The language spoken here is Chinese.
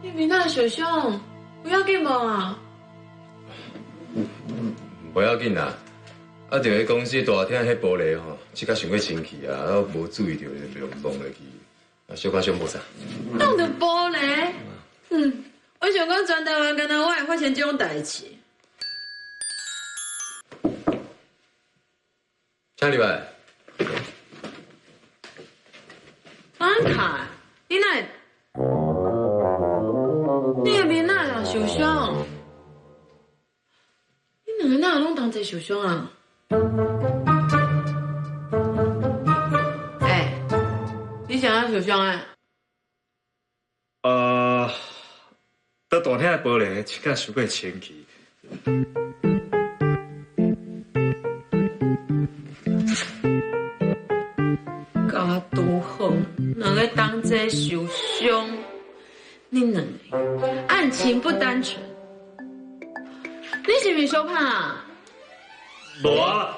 你明仔受伤，不要紧无啊？不要紧啦，啊，就迄公司大厅迄玻璃吼，即刻伤过清气啊，啊，无注意到就弄落去，啊，小可伤无啥。弄到玻璃？我想讲全台湾敢若我会发生这种代志。请入来。安卡，你哪？你的面哪有受伤？你两个哪拢同齐受伤啊？你想要受伤诶？到大厅的玻璃即刻伤过清气。甲拄好，两个同齐受伤，你两个案情不单纯。你是毋是小胖啊？无啊。